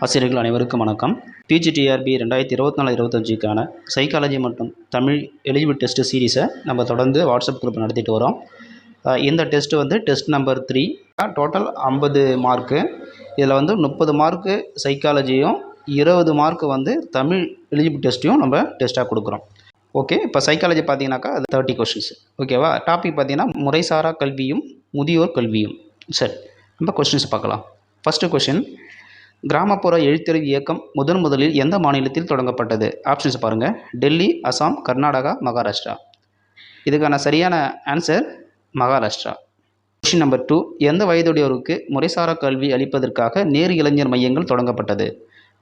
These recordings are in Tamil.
ஆசிரியர்கள் அனைவருக்கும் வணக்கம். பிஜிடிஆர்பி 2024-25க்கான சைக்காலஜி மற்றும் தமிழ் எலிஜிபிள் டெஸ்ட்டு சீரீஸை நம்ம தொடர்ந்து வாட்ஸ்அப் குரூப் நடத்திட்டு வரோம். இந்த டெஸ்ட்டு வந்து டெஸ்ட் நம்பர் 3. Total 50 mark. இதில் வந்து 30 மார்க்கு சைக்காலஜியும் 20 மார்க்கு வந்து தமிழ் எலிஜிபிள் டெஸ்ட்டையும் நம்ம டெஸ்ட்டாக கொடுக்குறோம். ஓகே, இப்போ சைக்காலஜி பார்த்தீங்கன்னாக்கா அது 30 கொஷின்ஸ். ஓகேவா? டாபிக் பார்த்தீங்கன்னா முறைசாரா கல்வியும் முதியோர் கல்வியும். சரி, நம்ம கொஷின்ஸ் பார்க்கலாம். ஃபஸ்ட்டு கொஷின், கிராமப்புற எழுத்தறிவு இயக்கம் முதலில் எந்த மாநிலத்தில் தொடங்கப்பட்டது? ஆப்ஷன்ஸ் பாருங்கள். டெல்லி, அசாம், கர்நாடகா, மகாராஷ்டிரா. இதுக்கான சரியான ஆன்சர் மகாராஷ்டிரா. கொஷின் நம்பர் 2, எந்த வயதுடையோருக்கு முறைசாரா கல்வி அளிப்பதற்காக நேரு இளைஞர் மையங்கள் தொடங்கப்பட்டது?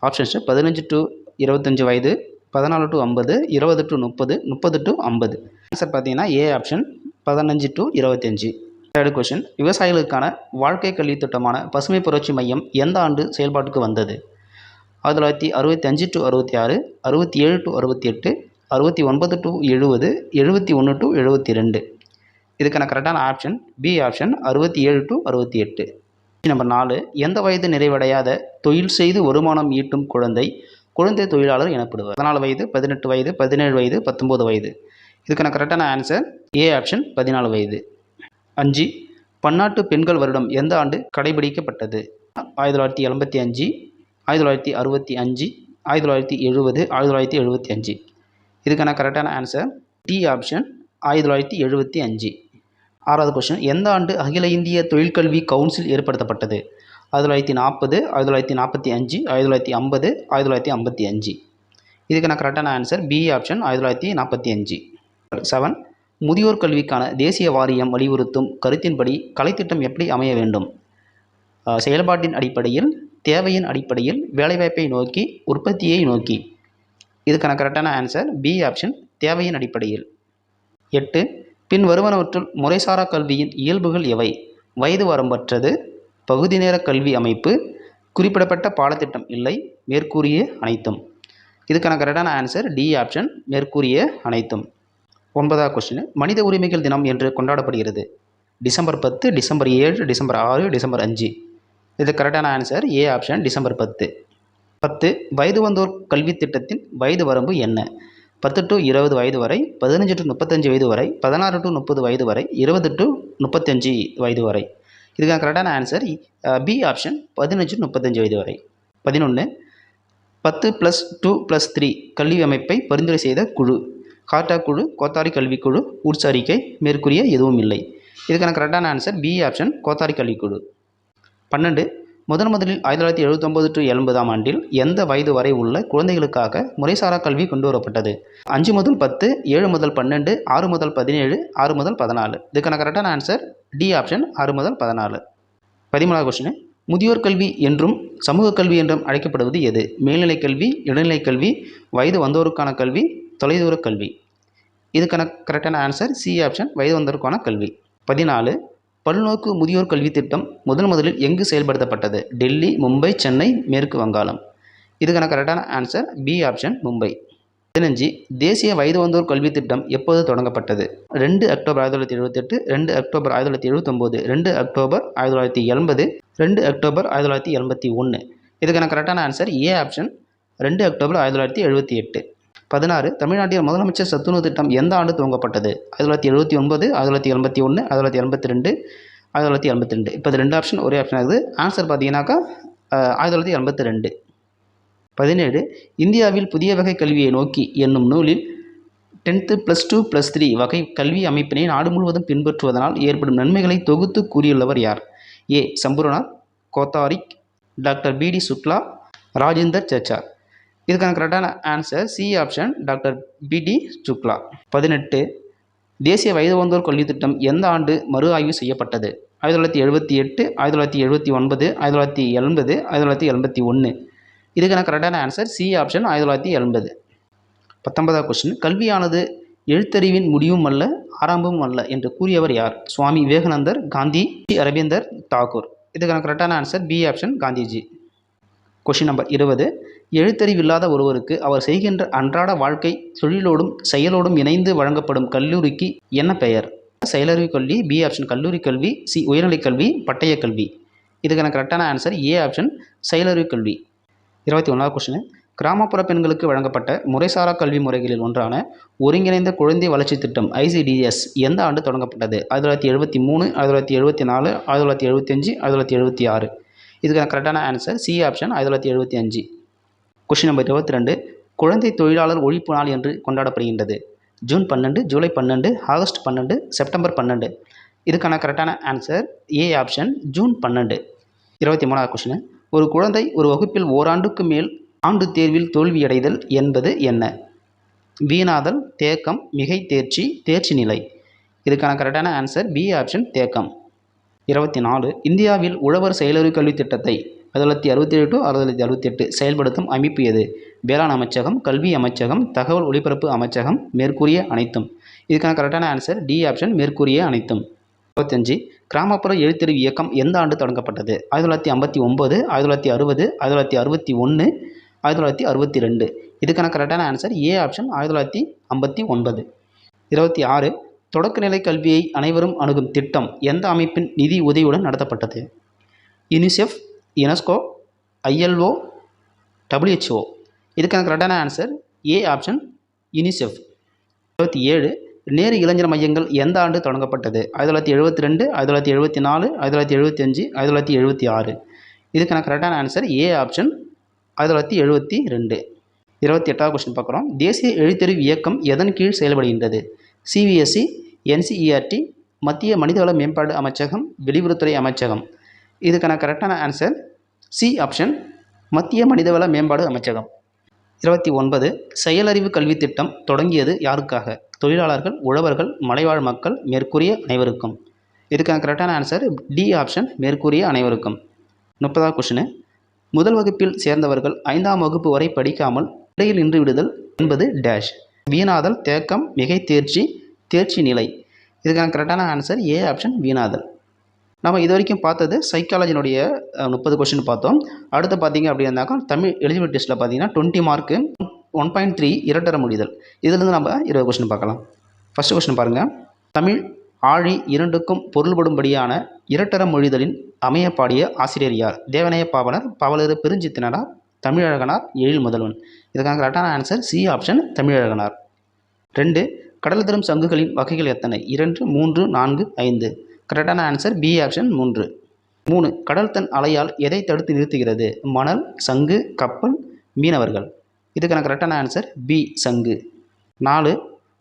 ஆப்ஷன்ஸ் 15 to 25 வயது, 14 to 50, 20 to 30, 30 to 50. ஆன்சர் பார்த்தீங்கன்னா A option 15 to 25. Third question, விவசாயிகளுக்கான வாழ்க்கை கல்வி திட்டமான பசுமை புரட்சி மையம் எந்த ஆண்டு செயல்பாட்டுக்கு வந்தது? 1965 to 66, 67 to 68, 69 to 70, 71 to 72. இதுக்கான கரெக்டான option B option 67 to 68. Number 4, எந்த வயது நிறைவடையாத தொழில் செய்து வருமானம் ஈட்டும் குழந்தை தொழிலாளர் எனப்படுவார்? 14 வயது, 18 வயது, 17 வயது, 19 வயது. இதுக்கான கரெக்டான ஆன்சர் ஏ ஆப்ஷன் 14 வயது. 5, பன்னாட்டு பெண்கள் வருடம் எந்த ஆண்டு கடைபிடிக்கப்பட்டது? 1975, 1965, 1970, 1975. இதுக்கான கரெக்டான ஆன்சர் டி ஆப்ஷன் 1975. 6வது கொஸ்டின், எந்த ஆண்டு அகில இந்திய தொழிற்கல்வி கவுன்சில் ஏற்படுத்தப்பட்டது? 1940, 1945, 1950, 1955. இதுக்கான கரெக்டான ஆன்சர் பி ஆப்ஷன் 1945. 7, முதியோர் கல்விக்கான தேசிய வாரியம் வலியுறுத்தும் கருத்தின்படி கலைத்திட்டம் எப்படி அமைய வேண்டும்? செயல்பாட்டின் அடிப்படையில், தேவையின் அடிப்படையில், வேலைவாய்ப்பை நோக்கி, உற்பத்தியை நோக்கி. இதுக்கான கரெக்டான ஆன்சர் பி ஆப்ஷன் தேவையின் அடிப்படையில். 8, பின் வருவனவற்றுள் முறைசாரா கல்வியின் இயல்புகள் எவை? வயது வரம்பற்றது, பகுதி நேர கல்வி அமைப்பு, குறிப்பிடப்பட்ட பாடத்திட்டம் இல்லை, மேற்கூறிய அனைத்தும். இதுக்கான கரெக்டான ஆன்சர் டி ஆப்ஷன் மேற்கூறிய அனைத்தும். 9வது கொஸ்டின், மனித உரிமைகள் தினம் என்று கொண்டாடப்படுகிறது? December 10, December 7, December 6, December 5. இது கரெக்டான ஆன்சர் ஏ ஆப்ஷன் டிசம்பர் 10. 10, வயது வந்தோர் கல்வி திட்டத்தின் வயது வரம்பு என்ன? 10 to 20 வயது வரை, 15 to 35 வயது வரை, 16 to 30 வயது வரை, 20 to 35 வயது வரை. இதுக்கான கரெக்டான ஆன்சர் பி ஆப்ஷன் 15 to 35 வயது வரை. 11, 10+2+3 கல்வி அமைப்பை பரிந்துரை செய்த குழு? கார்டா குழு, கோத்தாரி கல்விக்குழு, உட்ஸ் அறிக்கை, மேற்கூறிய எதுவும் இல்லை. இதுக்கான கரெக்டான ஆன்சர் பி ஆப்ஷன் கோத்தாரி கல்விக்குழு. 12, முதலில் 1979 to 80 ஆண்டில் எந்த வயது வரை உள்ள குழந்தைகளுக்காக முறைசாரா கல்வி கொண்டு வரப்பட்டது? 5 முதல் 10, 7 முதல் 12, 6 முதல் 17, 6 முதல் 14. இதுக்கான கரெக்டான ஆன்சர் டி ஆப்ஷன் 6 முதல் 14. 13வது கொஸ்டின், முதியோர் கல்வி என்றும் சமூக கல்வி என்றும் அழைக்கப்படுவது எது? மேல்நிலைக் கல்வி, இடைநிலை கல்வி, வயது வந்தோருக்கான கல்வி, தொலைதூர கல்வி. இதுக்கான கரெக்டான ஆன்சர் சி ஆப்ஷன் வயது வந்தோருக்கான கல்வி. 14, பல்நோக்கு முதியோர் கல்வி திட்டம் முதலில் எங்கு செயல்படுத்தப்பட்டது? டெல்லி, மும்பை, சென்னை, மேற்கு வங்காளம். இதுக்கான கரெக்டான ஆன்சர் பி ஆப்ஷன் மும்பை. 15, தேசிய வயது வந்தோர் கல்வி திட்டம் எப்போது தொடங்கப்பட்டது? 2 அக்டோபர் 1978, 2 அக்டோபர் 1979, 2 அக்டோபர் 1980, 2 அக்டோபர் 1981. இதுக்கான கரெக்டான ஆன்சர் ஏ ஆப்ஷன் 2 அக்டோபர் 1978. 16, தமிழ்நாட்டில் முதலமைச்சர் சத்துணவு திட்டம் எந்த ஆண்டு துவங்கப்பட்டது? 1979, 1981, 1982, 1982. இப்போ இது 2 ஆப்ஷன் ஒரே ஆப்ஷன் ஆகுது. ஆன்சர் பார்த்தீங்கன்னாக்கா 1982. 17, இந்தியாவில் புதிய வகை கல்வியை நோக்கி என்னும் நூலில் 10th +2+3 வகை கல்வி அமைப்பினை நாடு முழுவதும் பின்பற்றுவதனால் ஏற்படும் நன்மைகளை தொகுத்து கூறியுள்ளவர் யார்? ஏ சம்பூர்ணார், கோத்தாரிக், டாக்டர் பி.டி. சுக்லா, ராஜேந்தர் சச்சார். இதுக்கான கரெக்டான answer C option doctor PT. Shukla. 18, தேசிய வயது வந்தோர் கல்வி திட்டம் எந்த ஆண்டு மறு ஆய்வு செய்யப்பட்டது? 1978, 1979, 1980, 1981. இதுக்கான கரெக்டான ஆன்சர் சி ஆப்ஷன் 1980. 19வது கொஸ்டின், கல்வியானது எழுத்தறிவின் முடிவும் அல்ல, ஆரம்பமும் அல்ல என்று கூறியவர் யார்? சுவாமி விவேகானந்தர், காந்தி, ரவீந்தர் தாகூர். இதுக்கான கரெக்டான answer B option Gandhiji. Question number 20, எழுத்தறிவில்லாத ஒருவருக்கு அவர் செய்கின்ற அன்றாட வாழ்க்கை தொழிலோடும் செயலோடும் இணைந்து வழங்கப்படும் கல்லூரிக்கு என்ன பெயர்? செயலறிவு கல்வி, பி ஆப்ஷன் கல்லூரி கல்வி, சி உயர்நிலைக் கல்வி, பட்டய கல்வி. இதுக்கான கரெக்டான ஆன்சர் ஏ ஆப்ஷன் செயலறிவு கல்வி. 21வது கொஸ்டின், கிராமப்புற பெண்களுக்கு வழங்கப்பட்ட முறைசாரா கல்வி முறைகளில் ஒன்றான ஒருங்கிணைந்த குழந்தை வளர்ச்சி திட்டம் ஐசிடிஎஸ் எந்த ஆண்டு தொடங்கப்பட்டது? 1973, 1974, 1975, 1976. இதுக்கான கரெக்டான answer C option 1975. Question number 22, குழந்தை தொழிலாளர் ஒழிப்பு நாள் என்று கொண்டாடப்படுகின்றது. June 12, July 12, August 12, September 12. இதுக்கான கரெக்டான ஆன்சர் ஏ ஆப்ஷன் ஜூன் 12. 23வது கொஸ்டின், ஒரு குழந்தை ஒரு வகுப்பில் ஓராண்டுக்கு மேல் ஆண்டு தேர்வில் தோல்வியடைதல் என்பது என்ன? வீணாதல், தேக்கம், மிகை தேர்ச்சி, தேர்ச்சி நிலை. இதுக்கான கரெக்டான ஆன்சர் பி ஆப்ஷன் தேக்கம். 24, இந்தியாவில் உழவர் செயலறிவு கல்வி திட்டத்தை 1967 to 1968 செயல்படுத்தும் அமைப்பு எது? வேளாண் அமைச்சகம், கல்வி அமைச்சகம், தகவல் ஒலிபரப்பு அமைச்சகம், மேற்கூறிய அனைத்தும். இதுக்கான கரெக்டான ஆன்சர் டி ஆப்ஷன் மேற்கூறிய அனைத்தும். 25, கிராமப்புற எழுத்தறிவு இயக்கம் எந்த ஆண்டு தொடங்கப்பட்டது? 1959, 1960, 1961, 1962. இதுக்கான கரெக்டான ஆன்சர் ஏ ஆப்ஷன் 1959. 26, தொடக்கநிலை கல்வியை அனைவரும் அணுகும் திட்டம் எந்த அமைப்பின் நிதி உதவியுடன் நடத்தப்பட்டது? UNICEF, UNESCO, ILO, WHO. இதுக்கான கரெக்டான answer A option UNICEF. 27, Nehru இளைஞர் மையங்கள் எந்த ஆண்டு தொடங்கப்பட்டது? 1972, 1974, 1975, 1976. இதுக்கான கரெக்டான ஆன்சர் ஏ ஆப்ஷன் 1972. 28வது கொஸ்டின் பார்க்குறோம். தேசிய எழுத்தறிவு இயக்கம் எதன் கீழ் செயல்படுகின்றது? CBSE, NCERT, மத்திய மனிதவள மேம்பாடு அமைச்சகம், வெளியுறவுத்துறை அமைச்சகம். இதுக்கான கரெக்டான ஆன்சர் சி ஆப்ஷன் மத்திய மனிதவள மேம்பாடு அமைச்சகம். 29, செயலறிவு கல்வி திட்டம் தொடங்கியது யாருக்காக? தொழிலாளர்கள், உழவர்கள், மலைவாழ் மக்கள், மேற்கூறிய அனைவருக்கும். இதுக்கான கரெக்டான ஆன்சர் டி ஆப்ஷன் மேற்கூறிய அனைவருக்கும். 30வது கொஸ்டின், முதல் வகுப்பில் சேர்ந்தவர்கள் 5ஆம் வகுப்பு வரை படிக்காமல் இடையில் நின்று விடுதல் என்பது டேஷ்? வீணாதல், தேக்கம், மிகை தேர்ச்சி, தேர்ச்சி நிலை. இதுக்கான கரெக்டான ஆன்சர் ஏ ஆப்ஷன் வீணாதல். நம்ம இது வரைக்கும் பார்த்தது சைக்காலஜினுடைய 30 கொஸ்டின் பார்த்தோம். அடுத்து பார்த்தீங்க அப்படின்னாக்கா தமிழ் எலிஜிபிலிட்டி டெஸ்ட்டில் பார்த்தீங்கன்னா 20 மார்க்கு 1.3 இரட்டர மொழிதல். இதிலிருந்து நம்ம 20 கொஸ்டின் பார்க்கலாம். ஃபஸ்ட்டு கொஸ்டின் பாருங்கள். தமிழ் ஆழி இரண்டுக்கும் பொருள்படும்படியான இரட்டர மொழிதலின் அமைய பாடிய ஆசிரியர் யார்? தேவநேய பாவலர், பாவலர் பெருஞ்சித்திரனார், தமிழழகனார், எழில் முதல்வன். இதுக்கான கரெக்டான ஆன்சர் சி ஆப்ஷன் தமிழழகனார். 2, கடல் தரும் சங்குகளின் வகைகள் எத்தனை? 2, 3, 4, 5. கரெக்டான ஆன்சர் பி ஆப்ஷன் 3. 3, கடல் தன் அலையால் எதை தடுத்து நிறுத்துகிறது? மணல், சங்கு, கப்பல், மீனவர்கள். இதுக்கான கரெக்டான ஆன்சர் பி சங்கு. 4,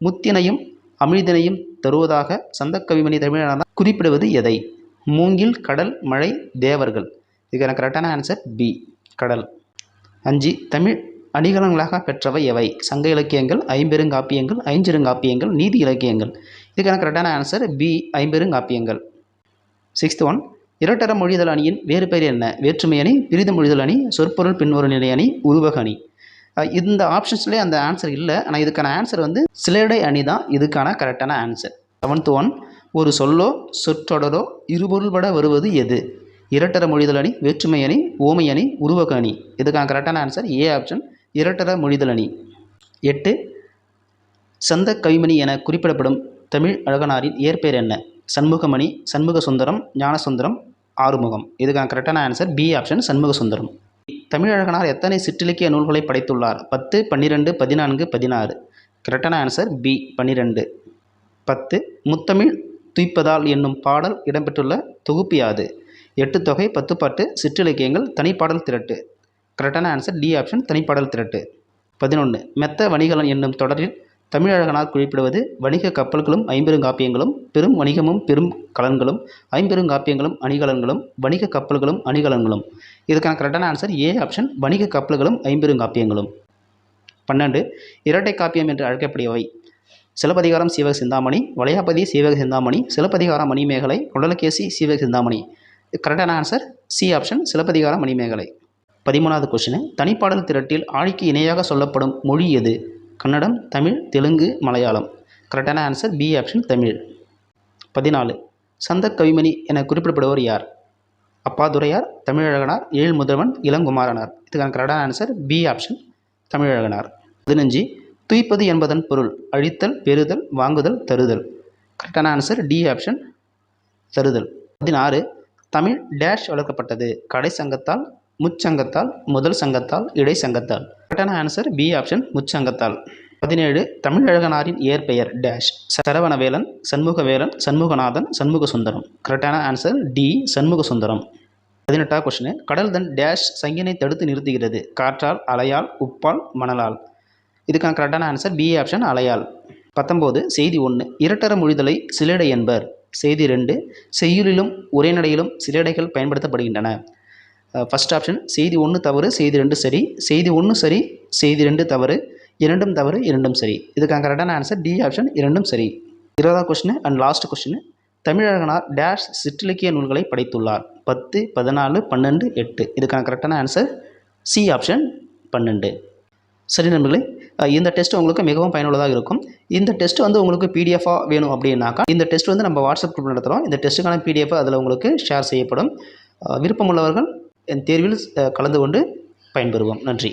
முத்தினையும் அமிழ்தினையும் தருவதாக சந்தக்கவிமணி தமிழனார் குறிப்பிடுவது எதை? மூங்கில், கடல், மழை, தேவர்கள். இதுக்கான கரெக்டான ஆன்சர் பி கடல். 5, தமிழ் அணிகலங்களாக பெற்றவை எவை? சங்க இலக்கியங்கள், ஐம்பெருங்காப்பியங்கள், ஐஞ்சிறுங்காப்பியங்கள், நீதி இலக்கியங்கள். இதுக்கான கரெக்டான ஆன்சர் பி ஐம்பெருங்காப்பியங்கள். 6th ஒன், இரட்டர மொழிதல் அணியின் வேறு பெயர் என்ன? வேற்றுமை அணி, பிரித மொழிதல் அணி, சொற்பொருள் பின்வரும் நிலை அணி, உருவக அணி. இந்த ஆப்ஷன்ஸ்லேயே அந்த ஆன்சர் இல்லை. ஆனால் இதுக்கான ஆன்சர் வந்து சிலேடை அணி தான் இதுக்கான கரெக்டான ஆன்சர். 7th ஒன், ஒரு சொல்லோ சொற்றொடரோ இருபொருள்பட வருவது எது? இரட்டர மொழிதல் அணி, வேற்றுமை அணி, ஓமை அணி, உருவக அணி. இதுக்கான கரெக்டான ஆன்சர் ஏ ஆப்ஷன் இரட்டர மொழிதல் அணி. 8, சந்த கவிமணி என குறிப்பிடப்படும் தமிழ் அழகனாரின் இயற்பெயர் என்ன? சண்முகமணி, சண்முக சுந்தரம், ஞானசுந்தரம், ஆறுமுகம். இதுக்கான கரெக்டான answer B option Shanmuga Sundaram. Tamilazhaganar எத்தனை சிற்றிலக்கிய நூல்களை படைத்துள்ளார்? 10, 12, 14, 16. கரெக்டான ஆன்சர் பி 12. 10, முத்தமிழ் துய்ப்பதால் என்னும் பாடல் இடம்பெற்றுள்ள தொகுப்பு யாது? 8 தொகை, 10 பாட்டு, சிற்றிலக்கியங்கள், தனிப்பாடல் திரட்டு. கரெக்டான ஆன்சர் டி ஆப்ஷன் தனிப்பாடல் திரட்டு. 11, மெத்த வணிகலன் என்னும் தொடரில் தமிழழகனார் குறிப்பிடுவது வணிக கப்பல்களும் ஐம்பெருங்காப்பியங்களும், பெரும் வணிகமும் பெரும் கலன்களும், ஐம்பெருங்காப்பியங்களும் அணிகலன்களும், வணிக கப்பல்களும் அணிகலன்களும். இதுக்கான கரெக்டான ஆன்சர் ஏ ஆப்ஷன் வணிக கப்பல்களும் ஐம்பெருங்காப்பியங்களும். 12, இரட்டை காப்பியம் என்று அழைக்கப்படுபவை? சிலப்பதிகாரம், சீவக சிந்தாமணி, வளையாபதி, சீவக சிந்தாமணி, சிலப்பதிகாரம், மணிமேகலை, குடலகேசி, சீவக சிந்தாமணி. கரெக்டான answer C option Silappathikaram, Manimekalai. 13வது கொஸ்டின், தனிப்பாடல் திரட்டில் ஆழிக்கு இணையாக சொல்லப்படும் மொழி எது? கன்னடம், தமிழ், தெலுங்கு, மலையாளம். கரெக்டான ஆன்சர் பி ஆப்ஷன் தமிழ். 14, சந்த கவிமணி என குறிப்பிடப்படுவர் யார்? அப்பாதுரையார், தமிழழகனார், எழில் முதல்வன், இளங்குமாரனார். இதுக்கான கரெக்டான ஆன்சர் பி ஆப்ஷன் தமிழழகனார். 15, துய்ப்பது என்பதன் பொருள்? அழித்தல், பெறுதல், வாங்குதல், தருதல். கரெக்டான ஆன்சர் டி ஆப்ஷன் தருதல். 16, தமிழ் டேஷ் வளர்க்கப்பட்டது? கடை சங்கத்தால், முச்சங்கத்தால், முதல் சங்கத்தால், இடைச்சங்கத்தால். கரெக்டான ஆன்சர் பி ஆப்ஷன் முச்சங்கத்தால். 17 தமிழழகனாரின் இயற்பெயர் டேஷ். சரவணவேலன், சண்முகவேலன், சண்முகநாதன், சண்முகசுந்தரம். கரெக்டான ஆன்சர் டி சண்முகசுந்தரம். 18 கொஸ்டின். கடல் தன் டேஷ் சங்கினை தடுத்து நிறுத்துகிறது. காற்றால், அலையால், உப்பால், மணலால். இதுக்கான கரெக்டான ஆன்சர் பி ஆப்ஷன் அலையால். 19 செய்தி 1 இரட்டர மொழிதலை சிலேடை என்பர். செய்தி 2 செய்யுளிலும் உரைநடையிலும் சிலேடைகள் பயன்படுத்தப்படுகின்றன. ஃபர்ஸ்ட் ஆப்ஷன் செய்தி 1 தவறு, செய்தி 2 சரி, செய்தி 1 சரி, செய்தி 2 தவறு, இரண்டும் தவறு, இரண்டும் சரி. இதுக்கான கரெக்டான ஆன்சர் டி ஆப்ஷன் இரண்டும் சரி. 20 question and last question. Tamizhazhaganar dash சிற்றிலக்கிய நூல்களை படைத்துள்ளார். 10, 14, 12, 8. இதுக்கான கரெக்டான ஆன்சர் சி ஆப்ஷன் 12. சரி நண்பர்களே, இந்த டெஸ்ட் உங்களுக்கு மிகவும் பயனுள்ளதாக இருக்கும். இந்த டெஸ்ட் வந்து உங்களுக்கு பிடிஎஃபாக வேணும் அப்படின்னாக்கா இந்த டெஸ்ட் வந்து நம்ம வாட்ஸ்அப் குரூப் நடத்துகிறோம். இந்த டெஸ்ட்டுக்கான பிடிஎஃப் அதில் உங்களுக்கு ஷேர் செய்யப்படும். விருப்பமுள்ளவர்கள் தேர்வில் கலந்து கொண்டு பயன்பெறுவோம். நன்றி.